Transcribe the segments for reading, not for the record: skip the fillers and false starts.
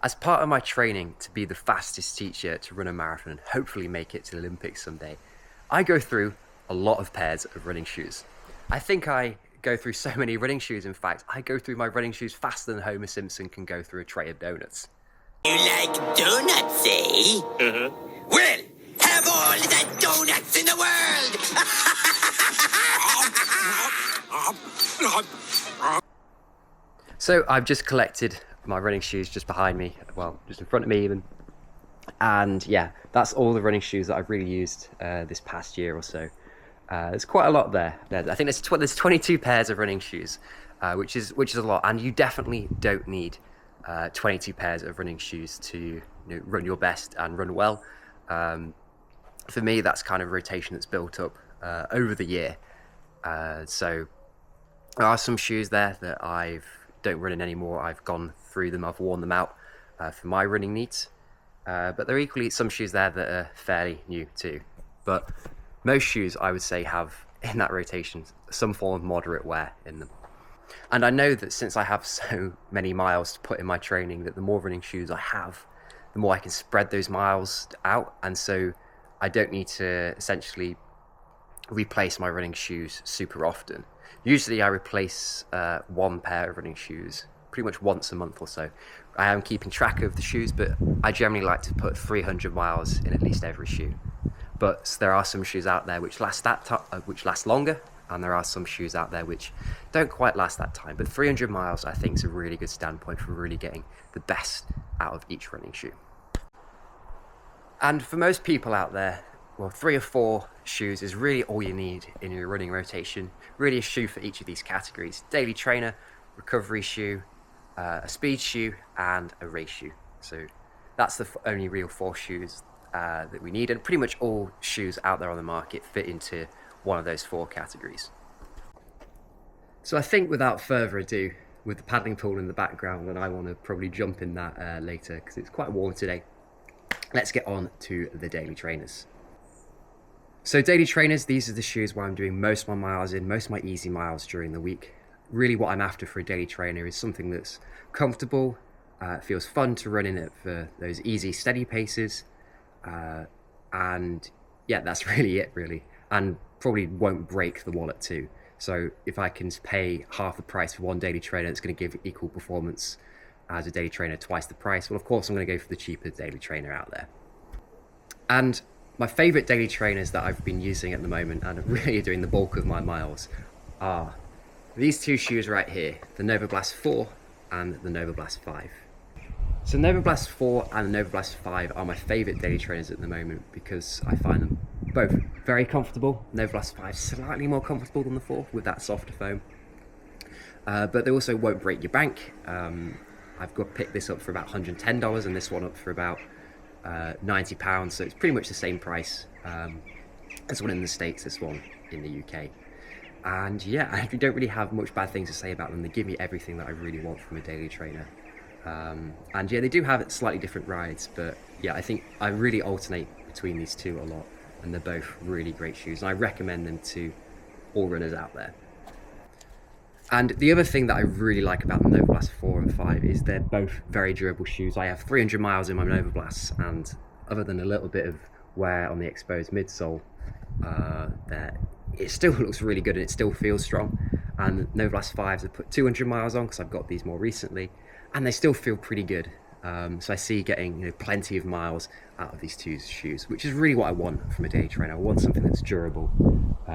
As part of my training to be the fastest teacher to run a marathon and hopefully make it to the Olympics someday, I go through a lot of pairs of running shoes. I think I go through so many running shoes, in fact, I go through my running shoes faster than Homer Simpson can go through a tray of donuts. You like donuts, eh? Well, have all the donuts in the world! So I've just collected my running shoes just behind me, well, just in front of me even. And yeah, that's all the running shoes that I've really used this past year or so. There's quite a lot there. I think there's 22 pairs of running shoes, which is a lot. And you definitely don't need 22 pairs of running shoes to run your best and run well. For me, that's kind of a rotation that's built up over the year. So there are some shoes there that I don't run in anymore. I've gone through them, I've worn them out for my running needs. But there are equally some shoes there that are fairly new too. But most shoes, I would say, have in that rotation some form of moderate wear in them. And I know that since I have so many miles to put in my training, that the more running shoes I have, the more I can spread those miles out. And so I don't need to essentially replace my running shoes super often. Usually I replace one pair of running shoes pretty much once a month or so. I am keeping track of the shoes, but I generally like to put 300 miles in at least every shoe. But there are some shoes out there which last longer, and there are some shoes out there which don't quite last that time. But 300 miles, I think, is a really good standpoint for really getting the best out of each running shoe. And for most people out there, well, 3 or 4 shoes is really all you need in your running rotation. Really a shoe for each of these categories: daily trainer, recovery shoe, a speed shoe, and a race shoe. So that's the only real 4 shoes that we need, and pretty much all shoes out there on the market fit into one of those 4 categories. So I think without further ado, with the paddling pool in the background, and I want to probably jump in that later because it's quite warm today, let's get on to the daily trainers. So daily trainers, these are the shoes where I'm doing most of my miles in, most of my easy miles during the week. Really what I'm after for a daily trainer is something that's comfortable, feels fun to run in it for those easy, steady paces, and yeah, that's really it, really. And probably won't break the wallet too. So if I can pay half the price for one daily trainer that's going to give equal performance as a daily trainer twice the price, well, of course I'm going to go for the cheaper daily trainer out there. And my favorite daily trainers that I've been using at the moment and really doing the bulk of my miles are these 2 shoes right here, the Novablast 4 and the Novablast 5. So Novablast 4 and the Novablast 5 are my favorite daily trainers at the moment because I find them both very comfortable. Novablast 5 slightly more comfortable than the 4 with that softer foam, but they also won't break your bank. I've got picked this up for about $110 and this one up for about £90, so it's pretty much the same price as one in the States, this one in the UK. And yeah, I don't really have much bad things to say about them. They give me everything that I really want from a daily trainer. And yeah, they do have slightly different rides, but yeah, I think I really alternate between these 2 a lot, and they're both really great shoes, and I recommend them to all runners out there. And the other thing that I really like about the Novablast 4 and 5 is they're both very durable shoes. I have 300 miles in my Novablasts, and other than a little bit of wear on the exposed midsole, it still looks really good and it still feels strong. And Novablast 5s, I put 200 miles on because I've got these more recently, and they still feel pretty good. So I see getting plenty of miles out of these 2 shoes, which is really what I want from a daily trainer. I want something that's durable,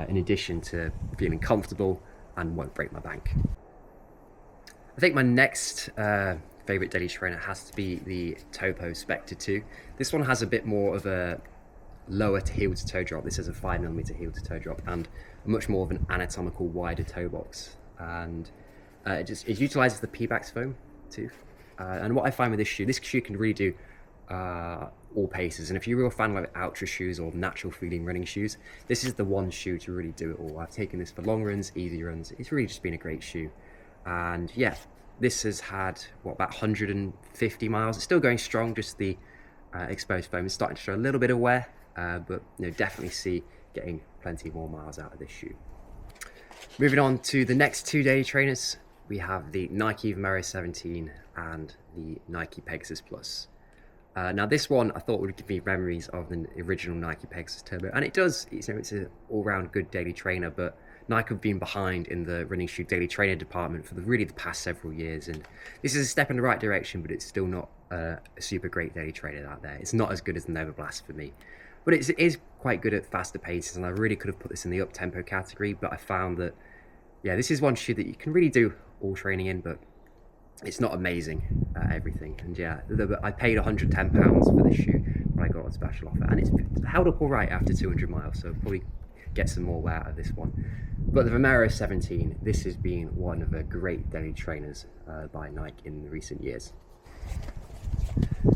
in addition to feeling comfortable and won't break my bank. I think my next favorite daily trainer has to be the Topo Spectre 2. This one has a bit more of a lower heel to toe drop. This has a 5mm heel to toe drop and much more of an anatomical wider toe box, and it utilizes the Pebax foam too. And what I find with this shoe can really do all paces, and if you're a real fan of like ultra shoes or natural feeling running shoes, this is the one shoe to really do it all. I've taken this for long runs, easy runs. It's really just been a great shoe. And yeah, this has had about 150 miles. It's still going strong, just the exposed foam is starting to show a little bit of wear, but definitely see getting plenty more miles out of this shoe. Moving on to the next 2 daily trainers. we have the Nike Vomero 17 and the Nike Pegasus Plus. Now this one I thought would give me memories of the original Nike Pegasus Turbo, and it does. It's an all-round good daily trainer, but Nike have been behind in the running shoe daily trainer department for the past several years, and this is a step in the right direction, but it's still not a super great daily trainer out there. It's not as good as the Nova Blast for me, but it is quite good at faster paces, and I really could have put this in the up-tempo category, but I found that, yeah, this is one shoe that you can really do all training in, but it's not amazing at everything. And yeah, I paid £110 for this shoe when I got on special offer, and it's held up all right after 200 miles, so I'll probably get some more wear out of this one. But the Vomero 17, this has been one of the great daily trainers by Nike in recent years.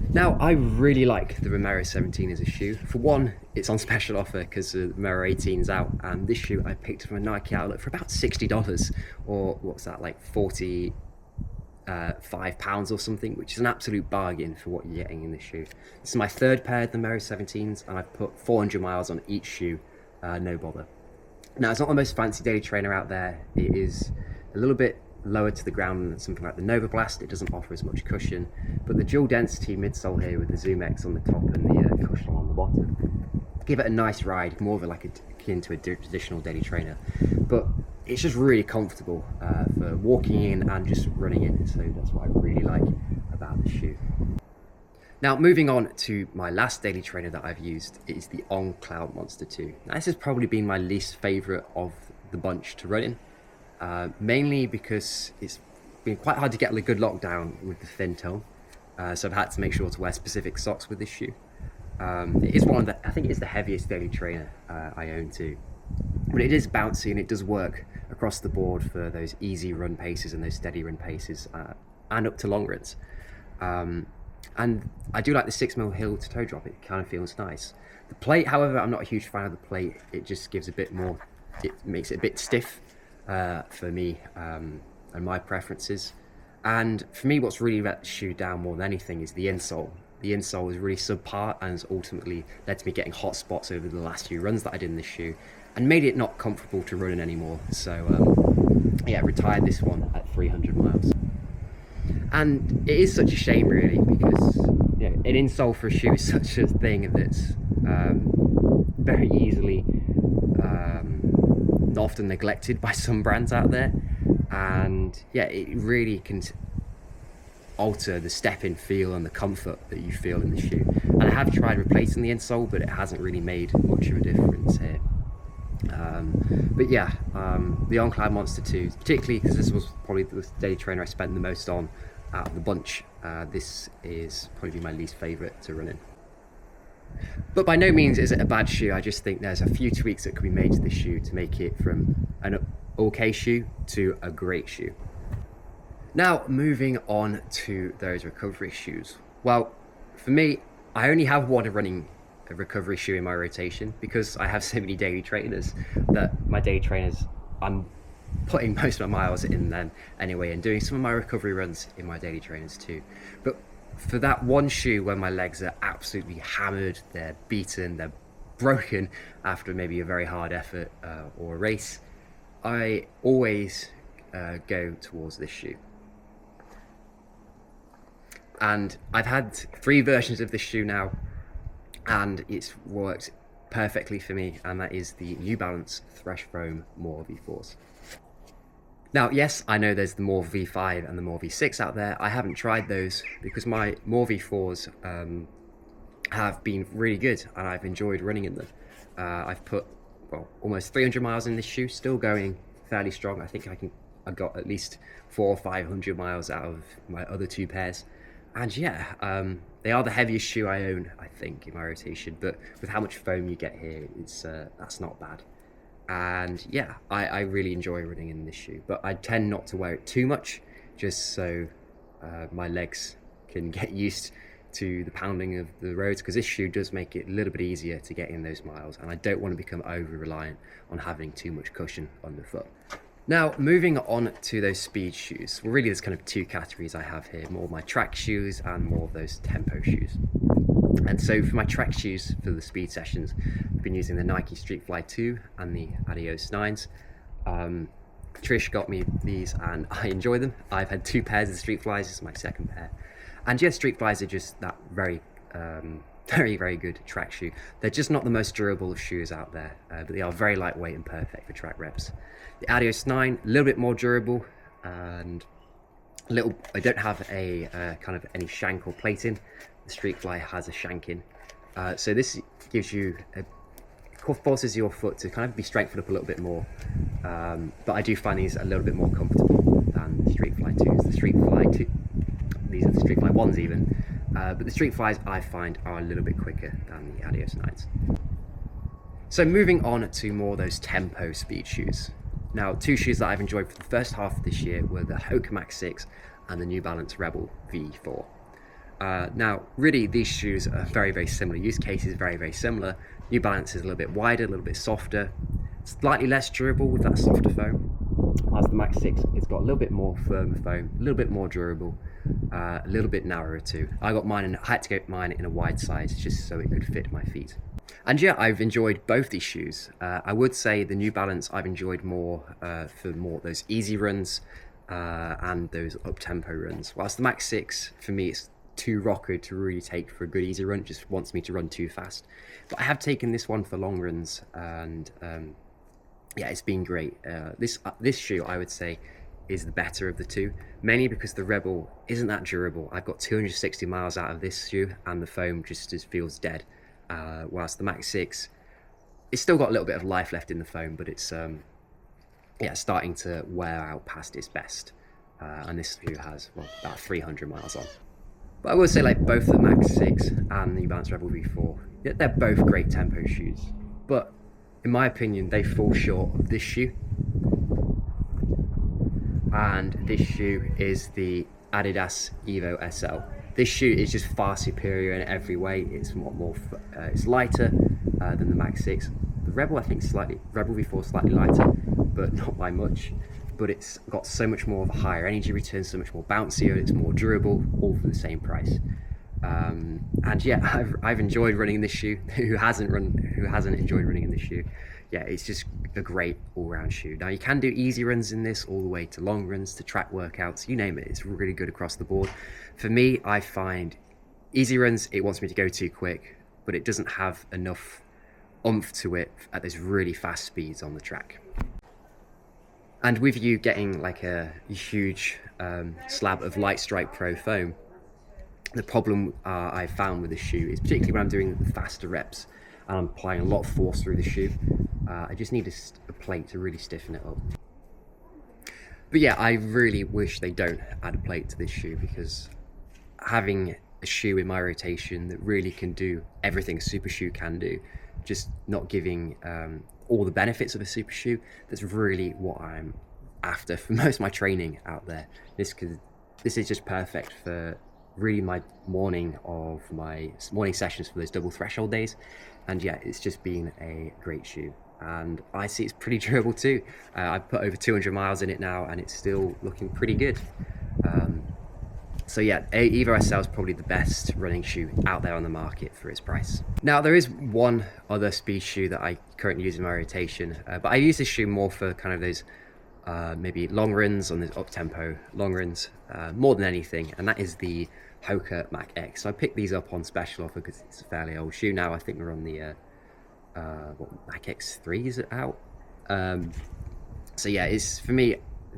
Now, I really like the Vomero 17 as a shoe. For one, it's on special offer because the Vomero 18 is out, and this shoe I picked from a Nike outlet for about $60, or what's that, like £45 or something, which is an absolute bargain for what you're getting in this shoe. This is my third pair of the Vomero 17s, and I've put 400 miles on each shoe, no bother. Now, it's not the most fancy daily trainer out there. It is a little bit lower to the ground than something like the Nova Blast. It doesn't offer as much cushion, but the dual density midsole here with the Zoom X on the top and the cushion on the bottom give it a nice ride, more of akin to a traditional daily trainer, but it's just really comfortable for walking in and just running in, so that's what I really like about the shoe. Now, moving on to my last daily trainer that I've used is the On Cloud Monster 2. Now, this has probably been my least favourite of the bunch to run in, mainly because it's been quite hard to get a good lockdown with the thin toe, so I've had to make sure to wear specific socks with this shoe. It is I think it's the heaviest daily trainer I own too, but it is bouncy and it does work across the board for those easy run paces and those steady run paces, and up to long runs. And I do like the 6mm heel to toe drop. It kind of feels nice. The plate, however, I'm not a huge fan of the plate. It just gives a bit more, it makes it a bit stiff for me and my preferences. And for me, what's really let the shoe down more than anything is the insole. The insole is really subpar and has ultimately led to me getting hot spots over the last few runs that I did in this shoe and made it not comfortable to run in anymore. So yeah, retired this one at 300 miles. And it is such a shame, really, because an insole for a shoe is such a thing that's very easily often neglected by some brands out there. And yeah, it really can alter the step-in feel and the comfort that you feel in the shoe. And I have tried replacing the insole, but it hasn't really made much of a difference here. But yeah, the On Cloud Monster 2, particularly because this was probably the daily trainer I spent the most on out of the bunch, this is probably my least favourite to run in. But by no means is it a bad shoe. I just think there's a few tweaks that could be made to this shoe to make it from an okay shoe to a great shoe. Now, moving on to those recovery shoes. Well, for me, I only have one recovery shoe in my rotation because I have so many daily trainers that my daily trainers, I'm putting most of my miles in them anyway and doing some of my recovery runs in my daily trainers too. But for that one shoe when my legs are absolutely hammered, they're beaten, they're broken after maybe a very hard effort or a race, I always go towards this shoe. And I've had 3 versions of this shoe now, and it's worked perfectly for me, and that is the New Balance Thresh Foam More V4s. Now, yes, I know there's the More V5 and the More V6 out there. I haven't tried those because my More V4s have been really good, and I've enjoyed running in them. I've put almost 300 miles in this shoe, still going fairly strong. I think I got at least 400 or 500 miles out of my other 2 pairs. And yeah, they are the heaviest shoe I own, I think, in my rotation, but with how much foam you get here, that's not bad. And yeah, I really enjoy running in this shoe, but I tend not to wear it too much, just so my legs can get used to the pounding of the roads, because this shoe does make it a little bit easier to get in those miles, and I don't want to become over-reliant on having too much cushion underfoot. Now, moving on to those speed shoes. Well, really there's kind of 2 categories I have here, more of my track shoes and more of those tempo shoes. And so for my track shoes for the speed sessions, I've been using the Nike Street Fly 2 and the Adios 9s. Trish got me these and I enjoy them. I've had 2 pairs of Street Flies, this is my second pair. And yeah, Street Flies are just that very, very good track shoe. They're just not the most durable of shoes out there, but they are very lightweight and perfect for track reps. The Adios 9, a little bit more durable, and I don't have a kind of any shank or plating. The Street Fly has a shanking, so this gives you forces your foot to kind of be strengthened up a little bit more, but I do find these a little bit more comfortable than the Street Fly 2s. The Street Fly 2, these are the Street Fly 1s even, but the Street Flies I find are a little bit quicker than the Adios 9s. So moving on to more of those tempo speed shoes. Now, 2 shoes that I've enjoyed for the first half of this year were the Hoka Max 6 and the New Balance Rebel V4. Now, really, these shoes are very similar. Use case is very similar. New Balance is a little bit wider, a little bit softer, slightly less durable with that softer foam. Whilst the Max 6, it's got a little bit more firmer foam, a little bit more durable, a little bit narrower too. I had to get mine in a wide size just so it could fit my feet. And yeah, I've enjoyed both these shoes. I would say the New Balance I've enjoyed more for more those easy runs and those up-tempo runs. Whilst the Max 6, for me, it's too rocker to really take for a good easy run. It just wants me to run too fast. But I have taken this one for long runs, and yeah, it's been great. This shoe, I would say, is the better of the 2, mainly because the Rebel isn't that durable. I've got 260 miles out of this shoe, and the foam just feels dead. Whilst the Max 6, it's still got a little bit of life left in the foam, but it's yeah, starting to wear out past its best. And this shoe has about 300 miles on. But I will say, like, both the Max 6 and the New Balance Rebel V4, they're both great tempo shoes. But in my opinion, they fall short of this shoe. And this shoe is the Adidas Evo SL. This shoe is just far superior in every way. It's it's lighter than the Max 6. The Rebel, I think, Rebel V4 slightly lighter, but not by much. But it's got so much more of a higher energy return, so much more bouncier, it's more durable, all for the same price. And yeah, I've enjoyed running this shoe. Who hasn't enjoyed running in this shoe? Yeah, it's just a great all-round shoe. Now, you can do easy runs in this all the way to long runs, to track workouts, you name it. It's really good across the board. For me, I find easy runs, it wants me to go too quick, but it doesn't have enough oomph to it at those really fast speeds on the track. And with you getting like a huge slab of Lightstrike Pro foam, the problem I found with this shoe is, particularly when I'm doing the faster reps and I'm applying a lot of force through the shoe, I just need a plate to really stiffen it up. But yeah, I really wish they don't add a plate to this shoe, because having a shoe in my rotation that really can do everything a super shoe can do, just not giving all the benefits of a super shoe, that's really what I'm after for most of my training out there. This is just perfect for really my morning sessions for those double threshold days. And yeah, it's just been a great shoe, and I see it's pretty durable too. I've put over 200 miles in it now, and it's still looking pretty good. So yeah, Evo SL is probably the best running shoe out there on the market for its price. Now, there is one other speed shoe that I currently use in my rotation, but I use this shoe more for kind of those maybe long runs, on those up-tempo long runs, more than anything, and that is the Hoka Mach X. So I picked these up on special offer because it's a fairly old shoe now. I think we're on the Mach X3 is it out? So yeah, it's, for me,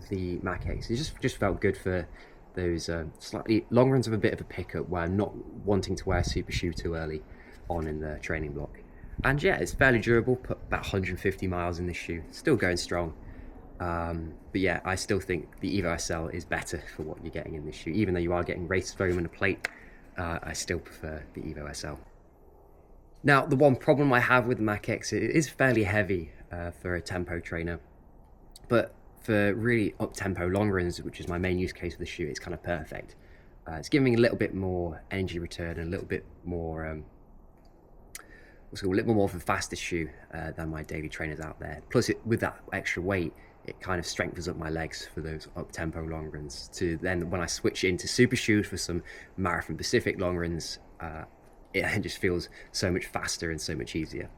the Mach X, it just felt good for those slightly long runs with a bit of a pickup, where I'm not wanting to wear a super shoe too early on in the training block. And yeah, it's fairly durable, put about 150 miles in this shoe, still going strong. But yeah, I still think the Evo SL is better for what you're getting in this shoe. Even though you are getting race foam and a plate, I still prefer the Evo SL. Now, the one problem I have with the Mach X, it is fairly heavy for a tempo trainer, but for really up-tempo long runs, which is my main use case of the shoe, it's kind of perfect. It's giving me a little bit more energy return and a little bit more, a little more of a faster shoe than my daily trainers out there. Plus, with that extra weight, it kind of strengthens up my legs for those up-tempo long runs. To then, when I switch into super shoes for some Marathon Pacific long runs, it just feels so much faster and so much easier.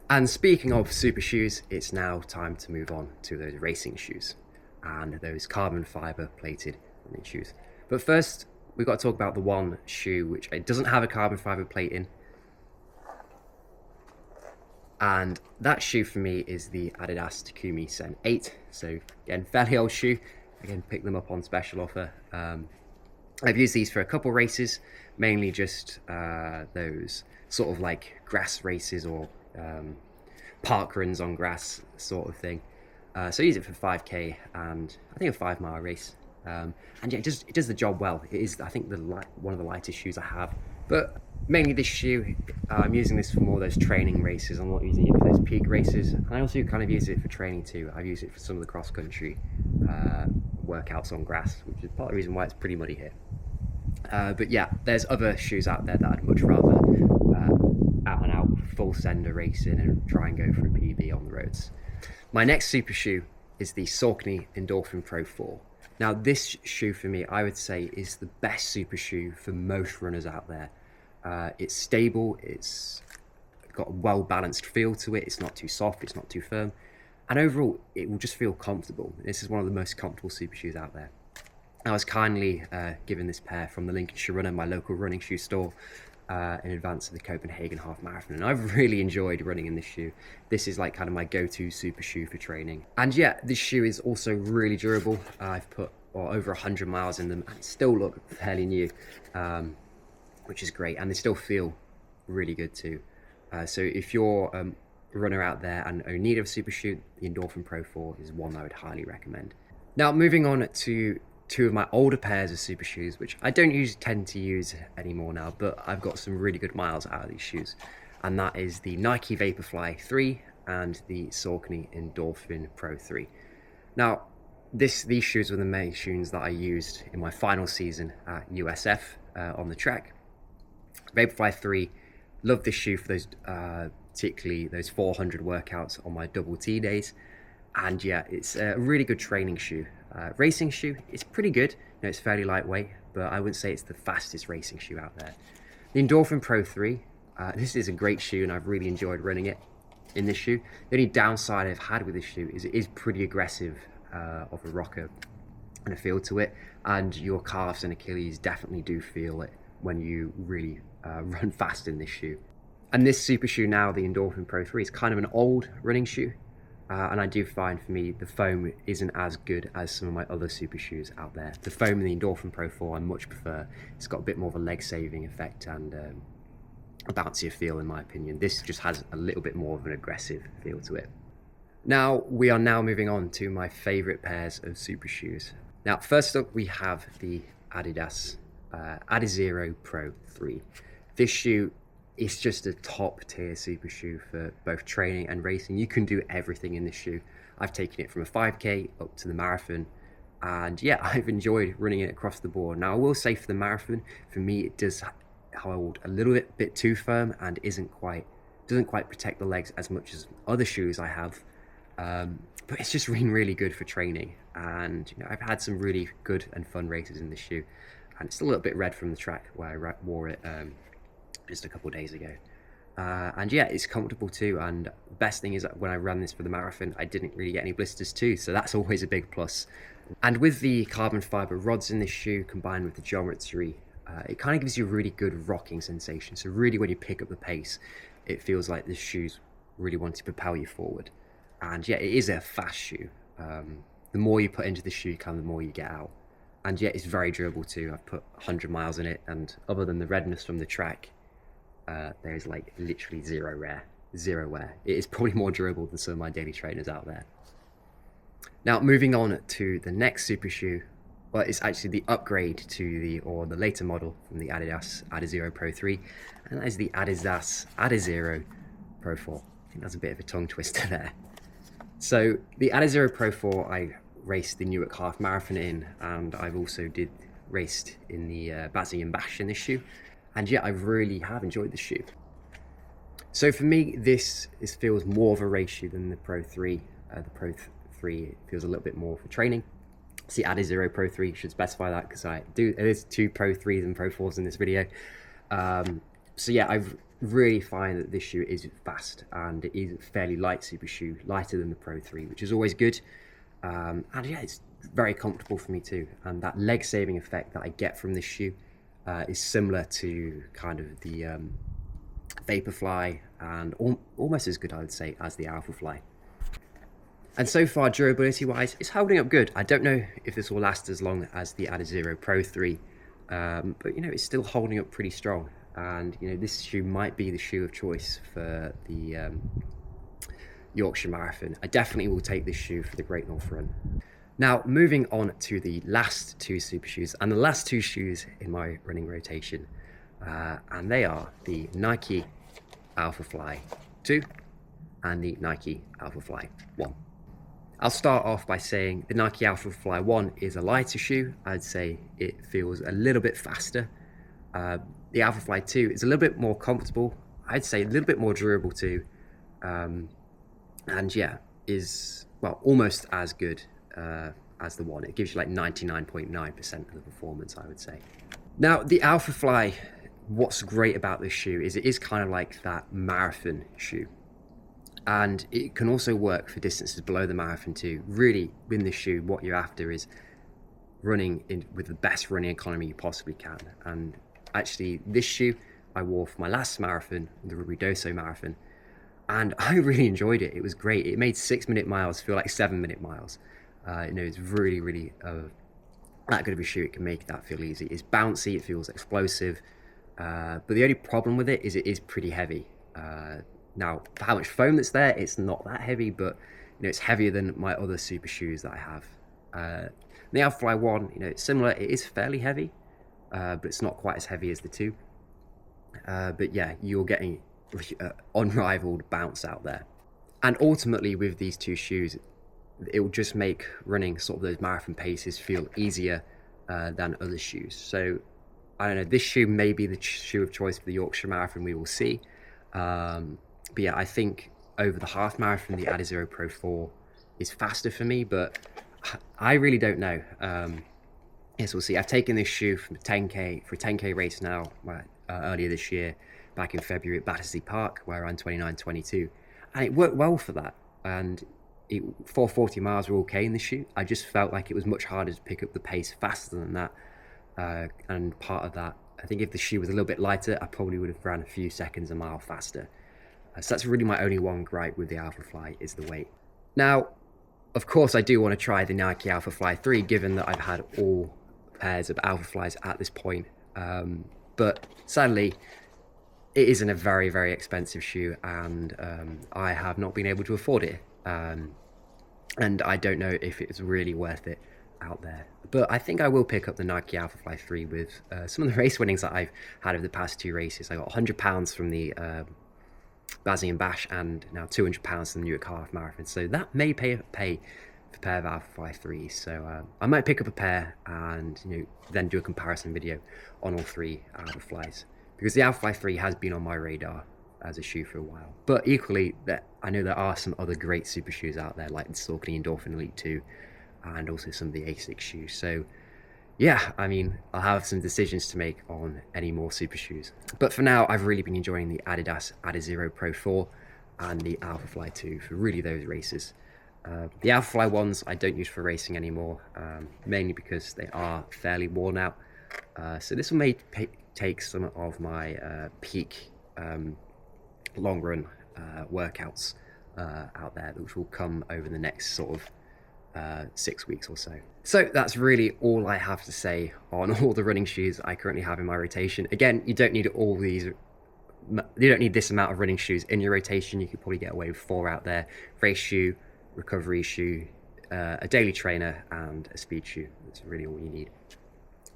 And speaking of super shoes, it's now time to move on to those racing shoes and those carbon fiber plated running shoes. But first, we've got to talk about the one shoe which it doesn't have a carbon fiber plate in. And that shoe for me is the Adidas Takumi Sen 8. So again, fairly old shoe. Again, pick them up on special offer. I've used these for a couple races, mainly just those sort of like grass races or park runs on grass sort of thing. So I use it for 5k and I think a 5-mile race. And yeah, it does the job well. It is, I think, one of the lightest shoes I have. But mainly this shoe, I'm using this for more of those training races. I'm not using it for those peak races. And I also kind of use it for training too. I've used it for some of the cross country workouts on grass, which is part of the reason why it's pretty muddy here. But yeah, there's other shoes out there that I'd much rather out and out full sender racing and try and go for a PB on the roads. My next super shoe is the Saucony Endorphin Pro 4. Now this shoe for me, I would say, is the best super shoe for most runners out there. It's stable, it's got a well-balanced feel to it, it's not too soft, it's not too firm, and overall it will just feel comfortable. This is one of the most comfortable super shoes out there. I was kindly given this pair from the Lincolnshire Runner, my local running shoe store, in advance of the Copenhagen Half Marathon, and I've really enjoyed running in this shoe. This is like kind of my go-to super shoe for training. And yeah, this shoe is also really durable. I've put over 100 miles in them and still look fairly new, which is great, and they still feel really good too. So if you're a runner out there and in need of a super shoe, the Endorphin Pro 4 is one I would highly recommend. Now moving on to two of my older pairs of super shoes, which I don't tend to use anymore now, but I've got some really good miles out of these shoes, and that is the Nike Vaporfly 3 and the Saucony Endorphin Pro 3. Now these shoes were the main shoes that I used in my final season at USF on the track. Vaporfly 3, love this shoe for those particularly those 400 workouts on my double T days, and yeah, it's a really good training shoe. Racing shoe, it's pretty good. You know, it's fairly lightweight, but I wouldn't say it's the fastest racing shoe out there. The Endorphin Pro 3, this is a great shoe and I've really enjoyed running it in this shoe. The only downside I've had with this shoe is it is pretty aggressive of a rocker and a feel to it, and your calves and Achilles definitely do feel it when you really run fast in this shoe. And this super shoe now, the Endorphin Pro 3, is kind of an old running shoe. And I do find, for me, the foam isn't as good as some of my other super shoes out there. The foam in the Endorphin Pro 4 I much prefer. It's got a bit more of a leg-saving effect and a bouncier feel, in my opinion. This just has a little bit more of an aggressive feel to it. Now, we are now moving on to my favourite pairs of super shoes. Now, first up, we have the Adidas Adizero Pro 3. This shoe, it's just a top tier super shoe for both training and racing. You can do everything in this shoe. I've taken it from a 5k up to the marathon, and yeah, I've enjoyed running it across the board. Now I will say for the marathon, for me it does hold a little bit too firm and doesn't quite protect the legs as much as other shoes I have. But it's just really good for training, and you know, I've had some really good and fun races in this shoe, and it's a little bit red from the track where I wore it just a couple of days ago. And yeah, it's comfortable too, and the best thing is that when I ran this for the marathon, I didn't really get any blisters too, so that's always a big plus. And with the carbon fiber rods in this shoe combined with the geometry, it kind of gives you a really good rocking sensation. So really when you pick up the pace, it feels like this shoe's really want to propel you forward. And yeah, it is a fast shoe. The more you put into the shoe, kind of the more you get out. And yeah, it's very durable too. I've put 100 miles in it, and other than the redness from the track, there's like literally zero wear. It is probably more durable than some of my daily trainers out there. Now moving on to the next super shoe, well, it's actually the upgrade to the later model from the Adidas Adizero Pro 3, and that is the Adidas Adizero Pro 4. I think that's a bit of a tongue twister there. So the Adizero Pro 4 I raced the Newark Half Marathon in, and I've also raced in the Basel Bash in this shoe. And yeah, I really have enjoyed this shoe. So for me, this feels more of a race shoe than the Pro 3. The Pro 3 feels a little bit more for training. It's the Adizero Pro 3, should specify that because there's two Pro 3s and Pro 4s in this video. So yeah, I really find that this shoe is fast, and it is a fairly light super shoe, lighter than the Pro 3, which is always good. And yeah, it's very comfortable for me too. And that leg saving effect that I get from this shoe is similar to kind of the Vaporfly, and almost as good, I would say, as the Alphafly. And so far, durability wise, it's holding up good. I don't know if this will last as long as the Adizero Pro 3, but you know, it's still holding up pretty strong. And you know, this shoe might be the shoe of choice for the Yorkshire Marathon. I definitely will take this shoe for the Great North Run. Now, moving on to the last two super shoes, and the last two shoes in my running rotation, and they are the Nike Alphafly 2 and the Nike Alphafly 1. I'll start off by saying the Nike Alphafly 1 is a lighter shoe. I'd say it feels a little bit faster. The Alphafly 2 is a little bit more comfortable. I'd say a little bit more durable too. And yeah, is, well, almost as good as the one. It gives you like 99.9% of the performance, I would say. Now, the Alphafly, what's great about this shoe is it is kind of like that marathon shoe. And it can also work for distances below the marathon too. Really, in this shoe, what you're after is running with the best running economy you possibly can. And actually, this shoe I wore for my last marathon, the Rubidoso Marathon, and I really enjoyed it. It was great. It made 6-minute miles feel like 7-minute miles. You know, it's really that good of a shoe. It can make that feel easy. It's bouncy. It feels explosive. But the only problem with it is pretty heavy. Now, for how much foam that's there, it's not that heavy, but you know, it's heavier than my other super shoes that I have. The Alphafly 1, you know, it's similar. It is fairly heavy, but it's not quite as heavy as the 2. But yeah, you're getting unrivaled bounce out there. And ultimately, with these two shoes, it will just make running sort of those marathon paces feel easier than other shoes. So I don't know, this shoe may be the shoe of choice for the Yorkshire Marathon. We will see. But yeah, I think over the half marathon, the Adizero Pro 4 is faster for me, but I really don't know. Yes, we'll see. I've taken this shoe from for a 10K race now, earlier this year, back in February at Battersea Park, where I ran 29:22, and it worked well for that. And 440 miles were okay in the shoe. I just felt like it was much harder to pick up the pace faster than that. And part of that, I think if the shoe was a little bit lighter, I probably would have ran a few seconds a mile faster. So that's really my only one gripe with the Alphafly, is the weight. Now, of course, I do want to try the Nike Alphafly 3, given that I've had all pairs of Alphaflys at this point. But sadly, it isn't a very expensive shoe, and I have not been able to afford it. And I don't know if it's really worth it out there. But I think I will pick up the Nike Alphafly 3 with some of the race winnings that I've had over the past 2 races. I got £100 from the Bazzi and Bash, and now £200 from the Newark Half Marathon. So that may pay for a pair of Alphafly 3s. So I might pick up a pair and, you know, then do a comparison video on all 3 Alphaflys, because the Alphafly 3 has been on my radar as a shoe for a while. But equally, I know there are some other great super shoes out there, like the Saucony Endorphin Elite 2, and also some of the ASICS shoes. So yeah, I mean, I'll have some decisions to make on any more super shoes. But for now, I've really been enjoying the Adidas Adizero Pro 4 and the Alphafly 2 for really those races. The Alphafly ones I don't use for racing anymore, mainly because they are fairly worn out. So this will take some of my peak long run workouts out there, which will come over the next sort of 6 weeks or so. So that's really all I have to say on all the running shoes I currently have in my rotation. Again, you don't need this amount of running shoes in your rotation. You could probably get away with 4 out there: race shoe, recovery shoe, a daily trainer, and a speed shoe. That's really all you need.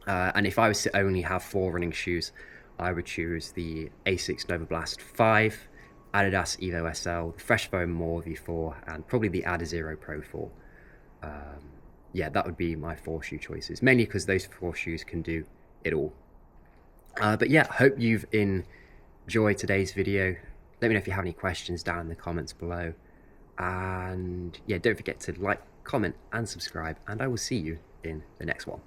And if I was to only have 4 running shoes, I would choose the ASICS Nova Blast 5, Adidas Evo SL, the Fresh Foam More V4, and probably the Adizero Pro 4. Yeah, that would be my 4 shoe choices, mainly because those 4 shoes can do it all. But yeah, hope you've enjoyed today's video. Let me know if you have any questions down in the comments below. And yeah, don't forget to like, comment, and subscribe, and I will see you in the next one.